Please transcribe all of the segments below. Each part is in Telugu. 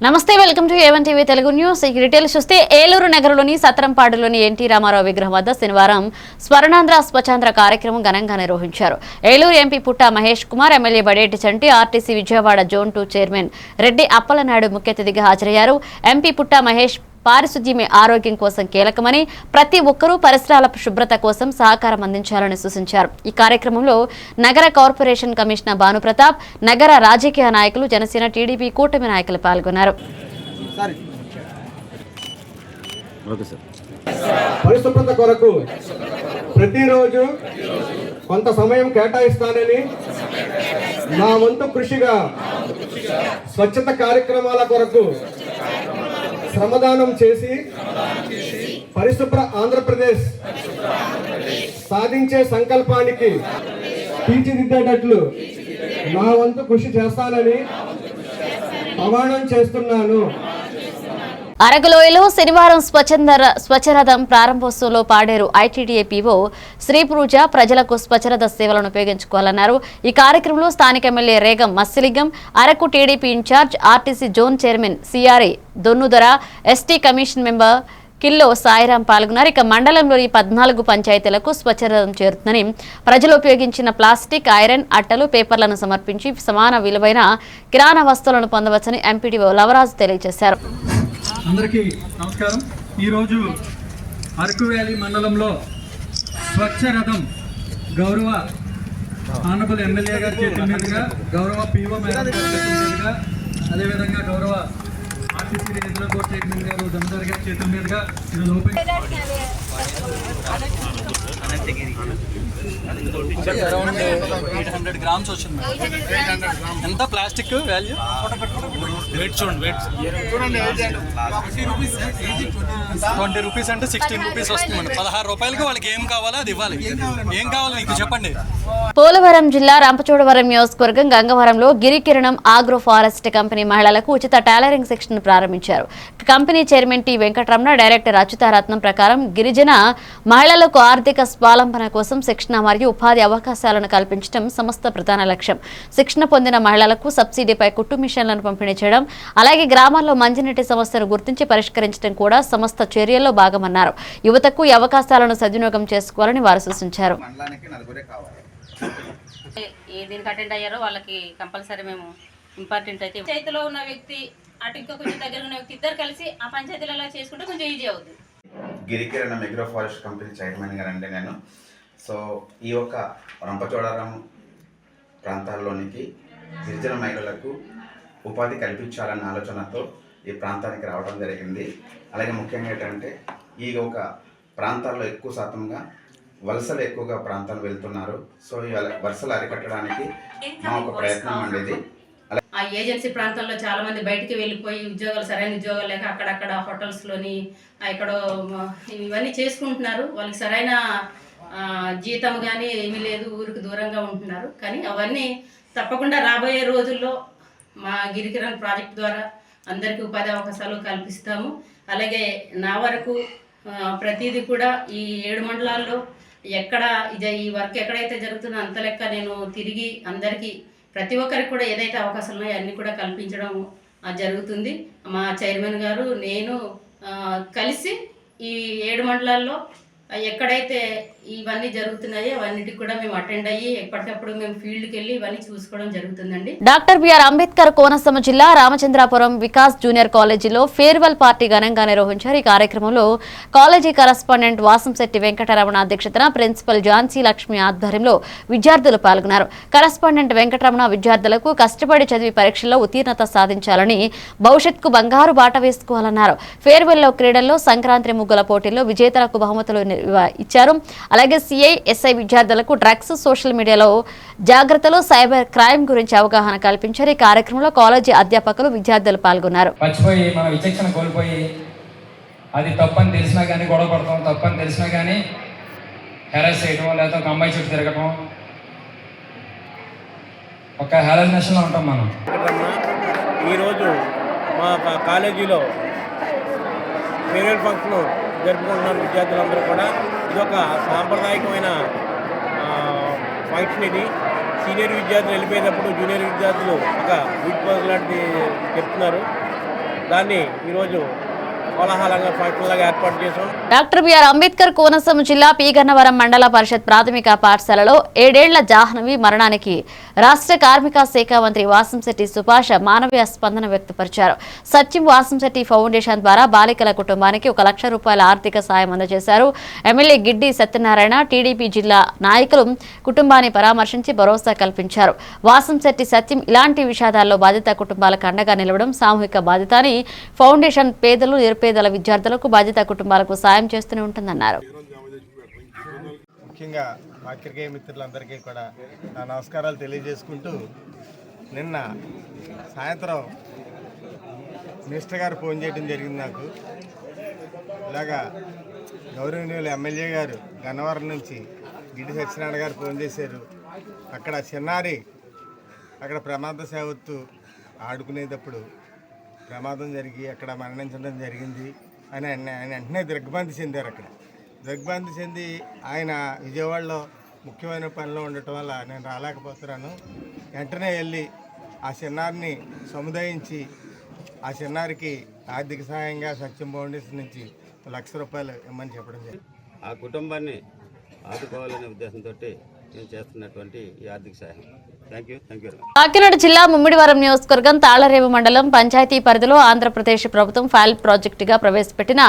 నమస్తే, welcome to A1 TV Telugu news. ఈ డీటెయిల్స్ చూస్తే ఏలూరు నగరంలోని సత్రంపాడులోని ఎన్టీ రామారావు విగ్రహం వద్ద శనివారం స్వర్ణాంధ్ర స్వచ్ఛాంధ్ర కార్యక్రమం ఘనంగా నిర్వహించారు. Eluru MP Putta Mahesh Kumar, MLA Badeti Chanti, RTC Vijayawada zone 2 chairman Reddy Appalanaidu ముఖ్య అతిథిగా హాజరయ్యారు. ఎంపీ పుట్ట మహేష్ పారిశుద్ధ్యమే ఆరోగ్యం కోసం కీలకమని, ప్రతి ఒక్కరూ పరిసరాల శుభ్రత కోసం సహకారం అందించాలని సూచించారు. ఈ కార్యక్రమంలో నగర కార్పొరేషన్ కమిషనర్ భానుప్రతాప్, నగర రాజకీయ నాయకులు, జనసేన, టీడీపీ కూటమి నాయకులు పాల్గొన్నారు. పరిశుభ్రత కొరకు ప్రతిరోజు కొంత సమయం కేటాయిస్తానని, నా వంతు కృషిగా స్వచ్ఛత కార్యక్రమాల కొరకు శ్రమదానం చేసి పరిశుభ్ర ఆంధ్రప్రదేశ్ సాధించే సంకల్పానికి తీర్చిదిద్దేటట్లు నా వంతు కృషి చేస్తానని ప్రమాణం చేస్తున్నాను. అరకులోయలో శనివారం స్వచ్ఛరథం ప్రారంభోత్సవంలో పాడేరు ఐటీడీఏ పీఓ శ్రీపూజ ప్రజలకు స్వచ్ఛరథ సేవలను ఉపయోగించుకోవాలన్నారు. ఈ కార్యక్రమంలో స్థానిక MLA Regam Matsyalingam, Araku TDP incharge, RTC zone chairman సిఆర్ఐ Donnudora, ST commission member Killo Sairam పాల్గొన్నారు. ఇక మండలంలోని 14 పంచాయతీలకు స్వచ్ఛరథం చేరుతుందని, ప్రజలు ఉపయోగించిన ప్లాస్టిక్, ఐరన్, అట్టలు, పేపర్లను సమర్పించి సమాన విలువైన కిరాణా వస్తువులను పొందవచ్చని ఎంపీడీఓ లవరాజు తెలియజేశారు. అందరికీ నమస్కారం. ఈరోజు అరకు వ్యాలీ మండలంలో స్వచ్ఛ రథం గౌరవ ఆనరబుల్ ఎమ్మెల్యే గారి చేతుల మీదుగా, గౌరవ పీఓ మేడం గారి చేతుల మీదుగా, అదేవిధంగా గౌరవ ఆర్టీసీ రీజనల్ బోర్డ్ చైర్మన్ గారు దమ్దార్ గారి చేతుల మీదుగా ఈరోజు ఓపెన్ 800 గ్రామ్స్ వచ్చింది. ఎంత ప్లాస్టిక్ వాల్యూ చూడండి, 20 రూపీస్ అంటే 16 రూపీస్ వస్తుంది. 16 రూపాయలకి వాళ్ళకి ఏం కావాలో అది ఇవ్వాలి. ఏం కావాలో మీకు చెప్పండి. పోలవరం జిల్లా రంపచోడవరం నియోజకవర్గం గంగవరంలో గిరికిరణం ఆగ్రో ఫారెస్ట్ కంపెనీ మహిళలకు ఉచిత టైలరింగ్ శిక్షణ ప్రారంభించారు. Company chairman T Venkataramana, director Achyutharatnam ప్రకారం గిరిజన మహిళలకు ఆర్థిక స్వావలంబన కోసం శిక్షణ మరియు ఉపాధి అవకాశాలను కల్పించడం సంస్థ ప్రధాన లక్ష్యం. శిక్షణ పొందిన మహిళలకు సబ్సిడీపై కుట్టు మిషన్లను పంపిణీ చేయడం, అలాగే గ్రామాల్లో మంచినీటి సమస్యను గుర్తించి పరిష్కరించడం కూడా సంస్థ చర్యల్లో భాగమన్నారు. యువతకు ఈ అవకాశాలను సద్వినియోగం చేసుకోవాలని వారు సూచించారు. దీనికి అటెండ్ అయ్యారో వాళ్ళకి కంపల్సరీ మేము ఇంపార్టెంట్ అయితే పంచాయతీలో ఉన్న వ్యక్తి అటు ఇంకా కొంచెం దగ్గర ఉన్న వ్యక్తి ఇద్దరు కలిసి ఆ పంచాయతీలో అలా చేసుకుంటే కొంచెం ఈజీ అవుతుంది. గిరికిరణం అగ్రో ఫారెస్ట్ కంపెనీ చైర్మన్ గారండి నేను. సో ఈ యొక్క రంపచోడవరం ప్రాంతాల్లోనికి గిరిజన మహిళలకు ఉపాధి కల్పించాలన్న ఆలోచనతో ఈ ప్రాంతానికి రావడం జరిగింది. అలాగే ముఖ్యంగా ఏంటంటే ఈ ఒక ప్రాంతాల్లో ఎక్కువ శాతంగా వలసలు ఎక్కువగా ప్రాంతాలు వెళ్తున్నారు. సో ఈ వలసలు అరికట్టడానికి మా ఒక ప్రయత్నం అండి. ఆ ఏజెన్సీ ప్రాంతంలో చాలా మంది బయటికి వెళ్ళిపోయి సరైన ఉద్యోగాలు లేక అక్కడక్కడ హోటల్స్లోని ఎక్కడో ఇవన్నీ చేసుకుంటున్నారు. వాళ్ళకి సరైన జీతం కానీ ఏమీ లేదు, ఊరికి దూరంగా ఉంటున్నారు. కానీ అవన్నీ తప్పకుండా రాబోయే రోజుల్లో మా గిరికిరణ్ ప్రాజెక్ట్ ద్వారా అందరికీ ఉపాధి అవకాశాలు కల్పిస్తాము. అలాగే నా వరకు ప్రతిదీ కూడా ఈ 7 మండలాల్లో ఎక్కడ ఈ వర్క్ ఎక్కడైతే జరుగుతుందో అంత లెక్క నేను తిరిగి అందరికీ ప్రతి ఒక్కరికి కూడా ఏదైతే అవకాశాలు ఉన్నాయో అన్నీ కూడా కల్పించడం జరుగుతుంది. మా చైర్మన్ గారు నేను కలిసి ఈ 7 మండలాల్లో ఎక్కడైతే ఇవన్నీ జరుగుతున్నాయో అవన్నిటికి కూడా మేము అటెండ్ అయ్యి ఎప్పటికప్పుడు మేము ఫీల్డ్కి వెళ్ళి ఇవన్నీ చూసుకోవడం జరుగుతుందండి. డాక్టర్ బిఆర్ అంబేద్కర్ కోనసీమ జిల్లా రామచంద్రాపురం వికాస్ జూనియర్ కాలేజీలో ఫేర్వెల్ పార్టీ ఘనంగా నిర్వహించారు. ఈ కార్యక్రమంలో కాలేజీ కరస్పాండెంట్ వాసంశెట్టి వెంకటరమణ అధ్యక్షతన ప్రిన్సిపల్ ఝాన్సీ లక్ష్మి ఆధ్వర్యంలో విద్యార్థులు పాల్గొన్నారు. కరస్పాండెంట్ వెంకటరమణ విద్యార్థులకు కష్టపడి చదివి పరీక్షల్లో ఉత్తీర్ణత సాధించాలని, భవిష్యత్తుకు బంగారు బాట వేసుకోవాలన్నారు. ఫేర్వెల్లో క్రీడల్లో సంక్రాంతి ముగ్గుల పోటీల్లో విజేతలకు బహుమతులు ఇచ్చారు. అలాగే సిఐ, ఎస్ఐ విద్యార్థులకు డ్రగ్స్, సోషల్ మీడియాలో జాగ్రత్తలు, సైబర్ క్రైమ్ గురించి అవగాహన కల్పించారు. ఈ కార్యక్రమంలో కాలేజీ అధ్యాపకులు, విద్యార్థులు పాల్గొన్నారు. మర్చిపోయి మన విచక్షణ కోల్పోయి అది తప్పని తెలిసినా కానీ గొడవ పడతాం, తప్పని తెలిసినా కానీ హెరాస్ చేయడం, లేకపోతే ఒక అమ్మాయి చుట్టూ తిరగటం, ఒక హెరాస్మెంట్లో ఉంటాం మనం. ఈరోజు మా కాలేజీలో ఫేర్వెల్ ఫంక్షన్ జరుపుకుంటున్న విద్యార్థులందరూ కూడా ఇదొక సాంప్రదాయకమైన ఫంక్షన్. ఇది సీనియర్ విద్యార్థులు వెళ్ళిపోయినప్పుడు జూనియర్ విద్యార్థులు ఒక వీక్ లాంటిది చెప్తున్నారు. దాన్ని ఈరోజు కోలాహలంగా ఫంక్షన్లాగా ఏర్పాటు చేసాం. డాక్టర్ బిఆర్ అంబేద్కర్ కోనసీమ జిల్లా పి గన్నవరం మండల పరిషత్ ప్రాథమిక పాఠశాలలో 7 ఏళ్ల జాహ్నవి మరణానికి రాష్ట్ర కార్మిక శాఖ మంత్రి వాసంశెట్టి సుభాష్ మానవీయ స్పందన వ్యక్తపరిచారు. సత్యం వాసంశెట్టి ఫౌండేషన్ ద్వారా బాలికల కుటుంబానికి 1 లక్ష రూపాయల ఆర్థిక సాయం అందజేశారు. ఎమ్మెల్యే గిడ్డి సత్యనారాయణ, టీడీపీ జిల్లా నాయకులు కుటుంబాన్ని పరామర్శించి భరోసా కల్పించారు. వాసంశెట్టి సత్యం ఇలాంటి విషాదాల్లో బాధిత కుటుంబాలకు అండగా నిలవడం సామూహిక బాధ్యత అని ఫౌండేషన్ పేదలు, నిరుపేదల విద్యార్థులకు, బాధిత కుటుంబాలకు సాయం చేస్తూనే ఉంటుందన్నారు. ముఖ్యంగా పాత్రికేయ మిత్రులందరికీ కూడా నా నమస్కారాలు తెలియజేసుకుంటూ, నిన్న సాయంత్రం మినిస్టర్ గారు ఫోన్ చేయడం జరిగింది నాకు. ఇలాగా గౌరవనీయులు ఎమ్మెల్యే గారు గన్నవరం నుంచి గిడ్డి సత్యనారాయణ గారు ఫోన్ చేశారు. అక్కడ చిన్నారి అక్కడ ప్రమాద సేవత్తు ఆడుకునేటప్పుడు ప్రమాదం జరిగి అక్కడ మరణించడం జరిగింది అని ఆయన వెంటనే దిగ్భ్రాంతి చెందారు. అక్కడ దిగ్భ్రాంతి చెంది ఆయన విజయవాడలో ముఖ్యమైన పనిలో ఉండటం వల్ల నేను రాలేకపోతున్నాను, వెంటనే వెళ్ళి ఆ చిన్నారిని సముదాయించి ఆ చిన్నారికి ఆర్థిక సహాయంగా సత్యం ఫౌండేషన్ నుంచి 1 లక్ష రూపాయలు ఇమ్మని చెప్పడం జరిగింది. ఆ కుటుంబాన్ని ఆదుకోవాలనే ఉద్దేశంతో నేను చేస్తున్నటువంటి ఈ ఆర్థిక సహాయం. Thank you. కాకినాడ జిల్లా ముమ్మిడివరం నియోజకవర్గం తాళ్లరేవు మండలం పంచాయతీ పరిధిలో ఆంధ్రప్రదేశ్ ప్రభుత్వం ఫైల్ ప్రాజెక్టుగా ప్రవేశపెట్టిన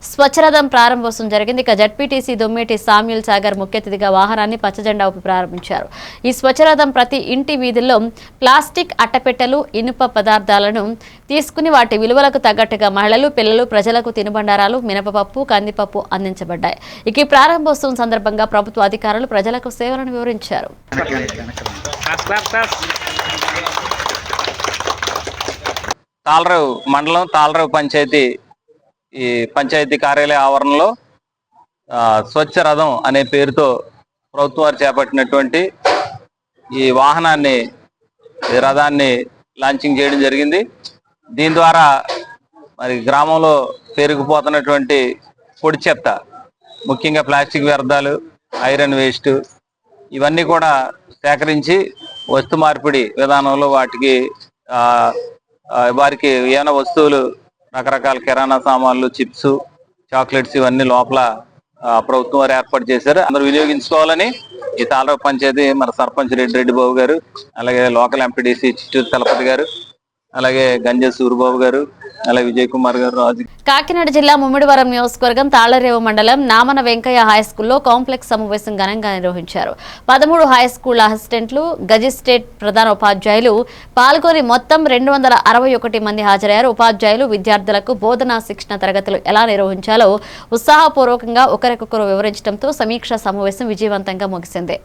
స్వచ్ఛరథం ప్రారంభోత్సవం జరిగింది. ఇక జడ్పీటీసీ దొమ్మేటి సామ్యూల్ సాగర్ ముఖ్య అతిథిగా వాహనాన్ని పచ్చజెండా ఊపి ప్రారంభించారు. ఈ స్వచ్ఛరథం ప్రతి ఇంటి వీధుల్లో ప్లాస్టిక్ అట్టపెట్టెలు, ఇనుప పదార్థాలను తీసుకుని వాటి విలువలకు తగ్గట్టుగా మహిళలు, పిల్లలు, ప్రజలకు తినుబండారాలు, మినపపప్పు, కందిపప్పు అందించబడ్డాయి. ఇక ఈ ప్రారంభోత్సవం సందర్భంగా ప్రభుత్వ అధికారులు ప్రజలకు సేవలను వివరించారు. తాళ్లరేవు మండలం తాళ్లరేవు పంచాయతీ ఈ పంచాయతీ కార్యాలయ ఆవరణలో స్వచ్ఛ రథం అనే పేరుతో ప్రభుత్వం వారు చేపట్టినటువంటి ఈ వాహనాన్ని, ఈ రథాన్ని లాంచింగ్ చేయడం జరిగింది. దీని ద్వారా మరి గ్రామంలో పెరిగిపోతున్నటువంటి పొడి చెత్త, ముఖ్యంగా ప్లాస్టిక్ వ్యర్థాలు, ఐరన్ వేస్ట్ ఇవన్నీ కూడా సేకరించి వస్తు మార్పిడి విధానంలో వారికి ఏమైనా వస్తువులు, రకరకాల కిరాణా సామాన్లు, చిప్స్, చాక్లెట్స్ ఇవన్నీ లోపల ప్రభుత్వం వారు ఏర్పాటు చేశారు. అందరూ వినియోగించుకోవాలని ఈ తాళ్లరేవు పంచాయతీ మన సర్పంచ్ రెడ్డి బాబు గారు, అలాగే లోకల్ ఎంపీడీసీ చిట్టూరు తలపతి గారు, అలాగే గంజ సూరిబాబు గారు, అలాగే విజయ్ కుమార్ గారు, రాజు. కాకినాడ జిల్లా ముమ్మిడివరం నియోజకవర్గం తాళ్లరేవు మండలం నామన వెంకయ్య హైస్కూల్లో కాంప్లెక్స్ సమావేశం ఘనంగా నిర్వహించారు. 13 హైస్కూల్ అసిస్టెంట్లు, గజిస్ట్రేట్ ప్రధాన ఉపాధ్యాయులు పాల్గొని మొత్తం 261 మంది హాజరయ్యారు. ఉపాధ్యాయులు విద్యార్థులకు బోధనా శిక్షణ తరగతులు ఎలా నిర్వహించాలో ఉత్సాహపూర్వకంగా ఒకరికొకరు వివరించడంతో సమీక్షా సమావేశం విజయవంతంగా ముగిసింది.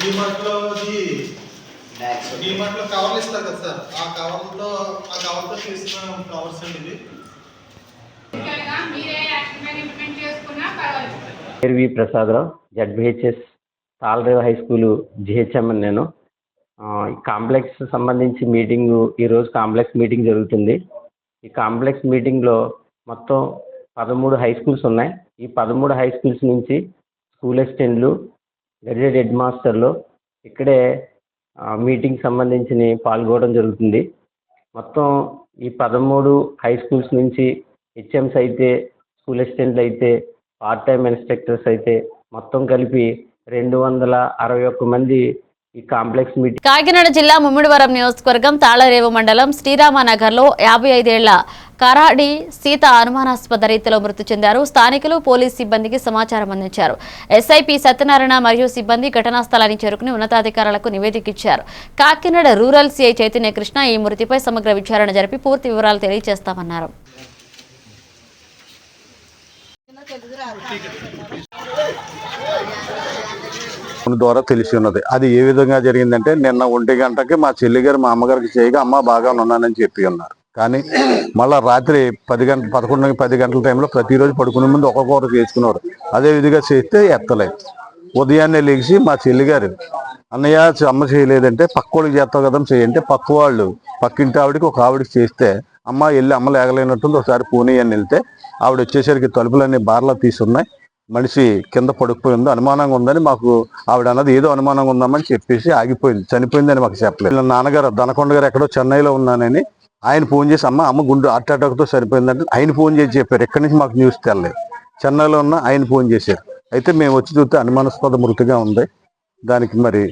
డిమార్ట్లో కవర్లు ఇస్తారు కదా సార్, ఆ కవర్తో చేసిన కవర్స్ అండి ఇవి. V Prasadarao, ZPHS Tallarevu high school GHM అని నేను. ఈ కాంప్లెక్స్ సంబంధించి ఈరోజు కాంప్లెక్స్ మీటింగ్ జరుగుతుంది. ఈ కాంప్లెక్స్ మీటింగ్లో మొత్తం 13 హై స్కూల్స్ ఉన్నాయి. ఈ 13 హై స్కూల్స్ నుంచి స్కూల్ అసిస్టెంట్లు, గెజెట్ హెడ్ మాస్టర్లు ఇక్కడే మీటింగ్ సంబంధించి పాల్గొనడం జరుగుతుంది. మొత్తం ఈ 13 హై స్కూల్స్ నుంచి హెచ్ఎంస్ అయితే, స్కూల్ అసిస్టెంట్లు అయితే, పార్ట్ టైం ఇన్స్ట్రక్టర్స్ అయితే మొత్తం కలిపి 261 మంది ఈ కాంప్లెక్స్ మీటింగ్. కాకినాడ జిల్లా ముమ్మిడివరం నియోజకవర్గం తాళ్లరేవు మండలం శ్రీరామనగర్లో 55 ఏళ్ల కరాడి సీత అనుమానాస్పద రీతిలో మృతి చెందారు. స్థానికులు పోలీస్ సిబ్బందికి సమాచారం అందించారు. ఎస్ఐపి సత్యనారాయణ మరియు సిబ్బంది ఘటనా స్థలానికి చేరుకుని ఉన్నతాధికారులకు నివేదిక ఇచ్చారు. కాకినాడ రూరల్ సిఐ చైతన్య కృష్ణ ఈ మృతిపై సమగ్ర విచారణ జరిపి పూర్తి వివరాలు తెలియజేస్తామన్నారు. ద్వారా తెలిసి ఉన్నది. అది ఏ విధంగా జరిగిందంటే, నిన్న 1 గంటకి మా చెల్లి గారు మా అమ్మగారికి చేయగా అమ్మ బాగా ఉన్నానని చెప్పి ఉన్నారు. కానీ మళ్ళీ రాత్రి 10 గంటల టైంలో ప్రతిరోజు పడుకునే ముందు ఒక్కొక్కరు చేసుకున్నారు. అదే విధంగా చేస్తే ఎత్తలేదు. ఉదయాన్నే లేచి మా చెల్లి గారు, అన్నయ్య అమ్మ చేయలేదంటే పక్కోళ్ళకి చేస్తావు కదా చేయంటే, పక్కింటి ఆవిడకి ఒక ఆవిడకి చేస్తే అమ్మ వెళ్ళి అమ్మ లేగలేనట్టుంది, ఒకసారి పూణే అని వెళ్తే ఆవిడ వచ్చేసరికి తలుపులన్నీ బార్లా తీసున్నాయి. మనిషి కింద పడిపోయింది, అనుమానంగా ఉందని మాకు ఆవిడ అన్నది ఏదో అనుమానంగా ఉందామని చెప్పేసి ఆగిపోయింది. చనిపోయిందని మాకు చెప్పలేదు. నాన్నగారు దనకొండ గారు ఎక్కడో చెన్నైలో ఉన్నానని ఆయన ఫోన్ చేసి అమ్మ గుండు హార్ట్ అటాక్తో చనిపోయిందంటే ఆయన ఫోన్ చేసి చెప్పారు. ఎక్కడి నుంచి మాకు న్యూస్ తెల్లలేదు. చెన్నైలో ఉన్న ఆయన ఫోన్ చేశారు. అయితే మేము వచ్చి చూస్తే అనుమానాస్పద మృతిగా ఉంది. దానికి మరి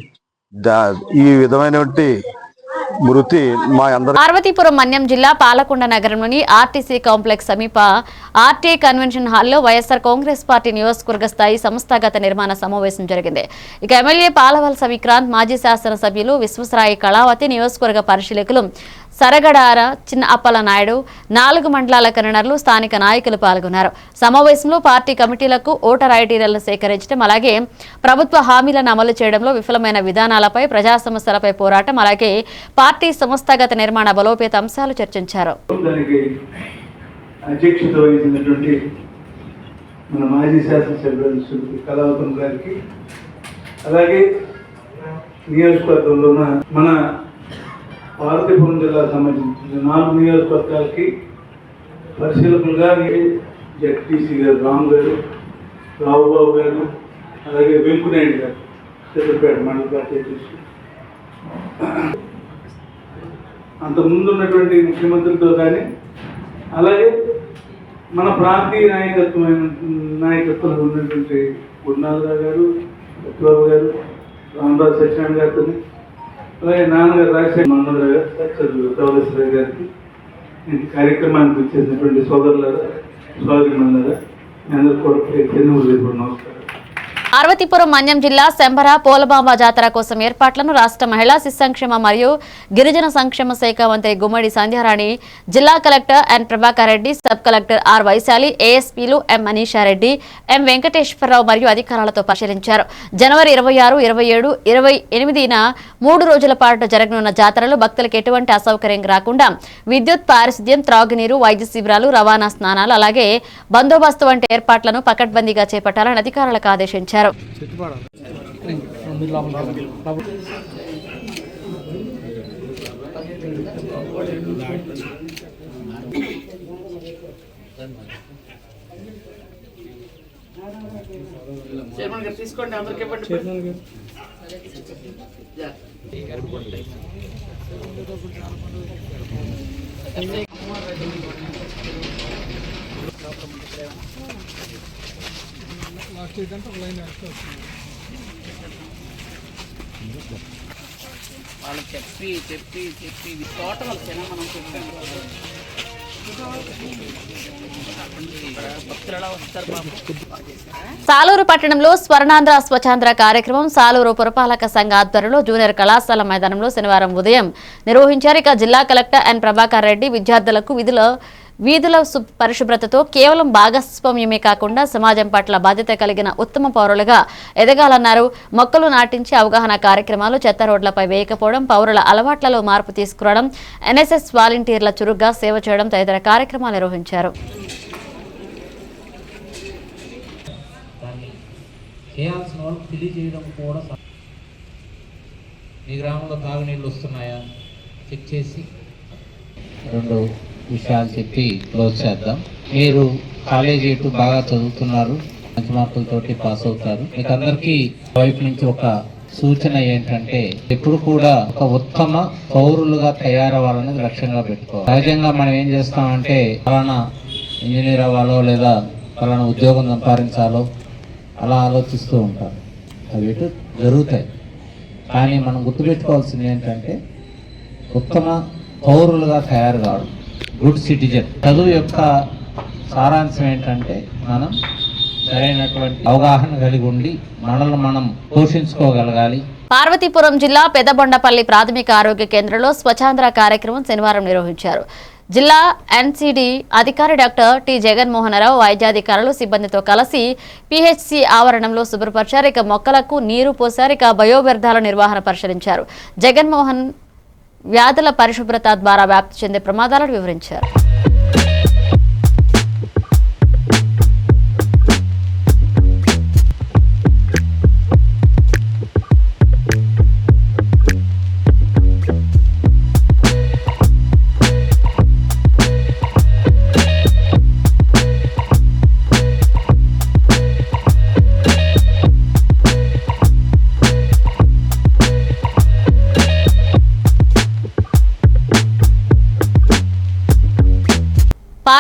ఈ విధమైనటువంటి మృతి మా అందరూ. పార్వతీపురం మన్యం జిల్లా పాలకొండ నగరంలోని ఆర్టీసీ కాంప్లెక్స్ సమీప ఆర్టీఐ కన్వెన్షన్ హాల్లో వైఎస్ఆర్ కాంగ్రెస్ పార్టీ నియోజకవర్గ స్థాయి సంస్థాగత నిర్మాణ సమావేశం జరిగింది. ఇక ఎమ్మెల్యే పాలవలస విక్రాంత్, మాజీ శాసనసభ్యులు విశ్వసరాయి కళావతి, నియోజకవర్గ పరిశీలకులు సరగడార చిన్న అప్పల నాయుడు, 4 మండలాల కన్వీనర్లు, స్థానిక నాయకులు పాల్గొన్నారు. సమావేశంలో పార్టీ కమిటీలకు ఓటర్ ఐడీలను సేకరించడం, అలాగే ప్రభుత్వ హామీలను అమలు చేయడంలో విఫలమైన విధానాలపై, ప్రజా సమస్యలపై పోరాటం, అలాగే పార్టీ సంస్థాగత నిర్మాణ బలోపేత అంశాలు చర్చించారు. అధ్యక్షత వహించినటువంటి మన మాజీ శాసనసభ్యులు కళావతం గారికి, అలాగే నియోజకవర్గంలో ఉన్న మన పార్వతీపురం జిల్లాకు సంబంధించిన 4 నియోజకవర్గాలకి పరిశీలకులుగా జడ్పీసీ గారు రామ్ గారు, రావుబాబు గారు, అలాగే వెంకునాయుడు గారు, చిత్రపేట మండల పార్టీ అధ్యక్షులు, అంతకుముందు ఉన్నటువంటి ముఖ్యమంత్రులతో కానీ, అలాగే మన ప్రాంతీయ నాయకత్వంలో ఉన్నటువంటి గురునాథరావు గారు, సత్యబాబు గారు, రామరాజు సత్యనారాయణ గారితో, అలాగే నాన్నగారు రాజశేఖర మండలరావు గారు, ధవళేశ్వరరావు గారికి, కార్యక్రమానికి వచ్చేసినటువంటి సోదరులారా, సోదరిమణులారా, మీ అందరూ కూడా నమస్కారం. పార్వతీపురం మన్యం జిల్లా శంబర పోలబాంబ జాతర కోసం ఏర్పాట్లను రాష్ట్ర మహిళా శిశు సంక్షేమ మరియు గిరిజన సంక్షేమ శాఖ మంత్రి గుమ్మడి సంధ్యారాణి, జిల్లా collector N Prabhakar Reddy, sub collector R Vaishali, ఏఎస్పీలు ఎం మనీషారెడ్డి, ఎం వెంకటేశ్వరరావు మరియు అధికారులతో పరిశీలించారు. జనవరి 26, 27, 28న 3 రోజుల పాటు జరగనున్న జాతరలో భక్తులకు ఎటువంటి అసౌకర్యం రాకుండా విద్యుత్, పారిశుద్ధ్యం, త్రాగునీరు, వైద్య శిబిరాలు, రవాణా, స్నానాలు, అలాగే బందోబస్తు వంటి ఏర్పాట్లను పకడ్బందీగా చేపట్టాలని అధికారులకు ఆదేశించారు. తీసుకోండి, అందరికీ వాళ్ళు చెప్పి తోట వాళ్ళకైనా మనం చెప్పాము. సాలూరు పట్టణంలో స్వర్ణాంధ్ర స్వచ్ఛాంధ్ర కార్యక్రమం సాలూరు పురపాలక సంఘ ఆధ్వర్యంలో జూనియర్ కళాశాల మైదానంలో శనివారం ఉదయం నిర్వహించారు. ఇక జిల్లా కలెక్టర్ ఎన్ ప్రభాకర్ రెడ్డి విద్యార్థులకు వీధుల పరిశుభ్రతతో కేవలం భాగస్వామ్యమే కాకుండా సమాజం పట్ల బాధ్యత కలిగిన ఉత్తమ పౌరులుగా ఎదగాలన్నారు. మొక్కలు నాటించి అవగాహన కార్యక్రమాలు, చెత్త రోడ్లపై వేయకపోవడం, పౌరుల అలవాట్లలో మార్పు తీసుకురావడం, ఎన్ఎస్ఎస్ వాలంటీర్ల చురుగ్గా సేవ చేయడం తదితర కార్యక్రమాలు నిర్వహించారు. మీ గ్రామంలో తాగునీళ్ళు వస్తున్నాయా చెక్ చేసి 2 విషయాలు చెప్పి క్లోజ్ చేద్దాం. మీరు కాలేజీ ఇటు బాగా చదువుతున్నారు, మంచి మార్కులతోటి పాస్ అవుతారు. మీకు అందరికీ వైపు నుంచి ఒక సూచన ఏంటంటే ఎప్పుడు కూడా ఒక ఉత్తమ పౌరులుగా తయారవ్వాలనేది లక్ష్యంగా పెట్టుకోవాలి. సహజంగా మనం ఏం చేస్తామంటే ఫలానా ఇంజనీర్ అవ్వాలో లేదా ఫలానా ఉద్యోగం సంపాదించాలో అలా ఆలోచిస్తూ ఉంటారు. అవి ఇటు జరుగుతాయి. కానీ మనం గుర్తుపెట్టుకోవాల్సింది ఏంటంటే ఉత్తమ పౌరులుగా తయారు కావడం, గుడ్ సిటిజన్. చదువు యొక్క సారాంశం ఏంటంటే మనం సరైనటువంటి అవగాహన కలిగి ఉండి మనల్ని మనం పోషించుకోగలగాలి. పార్వతీపురం జిల్లా పెద్దబొండపల్లి ప్రాథమిక ఆరోగ్య కేంద్రంలో స్వచ్ఛాంధ్ర కార్యక్రమం శనివారం నిర్వహించారు. జిల్లా ఎన్సిడి అధికారి డాక్టర్ టి జగన్మోహనరావు వైద్యాధికారులు సిబ్బందితో కలిసి పిహెచ్సి ఆవరణంలో శుభ్రపరిచారు. ఇక మొక్కలకు నీరు పోసారు. ఇక బయోవ్యర్థాల నిర్వహణ పరిశీలించారు. జగన్మోహన్ వ్యాధుల పరిశుభ్రత ద్వారా వ్యాప్తి చెందే ప్రమాదాలను వివరించారు.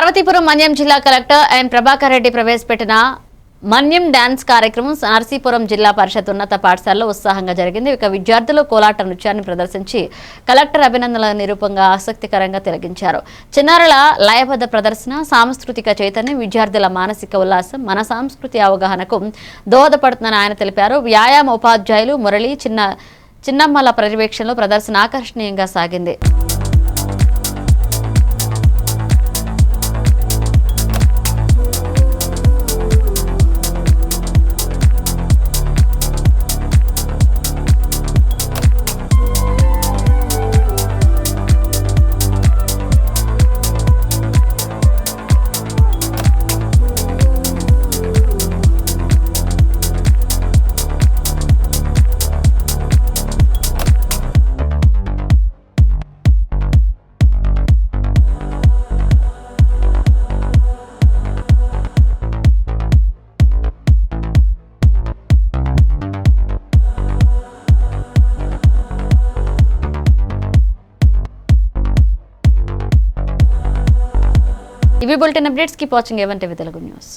పార్వతీపురం మన్యం జిల్లా కలెక్టర్ ఎన్ ప్రభాకర్ రెడ్డి ప్రవేశపెట్టిన మన్యం డాన్స్ కార్యక్రమం నర్సీపురం జిల్లా పరిషత్ ఉన్నత పాఠశాలలో ఉత్సాహంగా జరిగింది. ఇక విద్యార్థులు కోలాట నృత్యాన్ని ప్రదర్శించి కలెక్టర్ అభినందనల నిరూపంగా ఆసక్తికరంగా తిలకించారు. చిన్నారుల లయబద్ధ ప్రదర్శన, సాంస్కృతిక చైతన్యం విద్యార్థుల మానసిక ఉల్లాసం మన సంస్కృతి అవగాహనకు దోహదపడుతుందని ఆయన తెలిపారు. వ్యాయామ ఉపాధ్యాయులు మురళి చిన్నమ్మల పర్యవేక్షణలో ప్రదర్శన ఆకర్షణీయంగా సాగింది. ఇవి bulletin updates. Keep watching A1 TV Telugu news.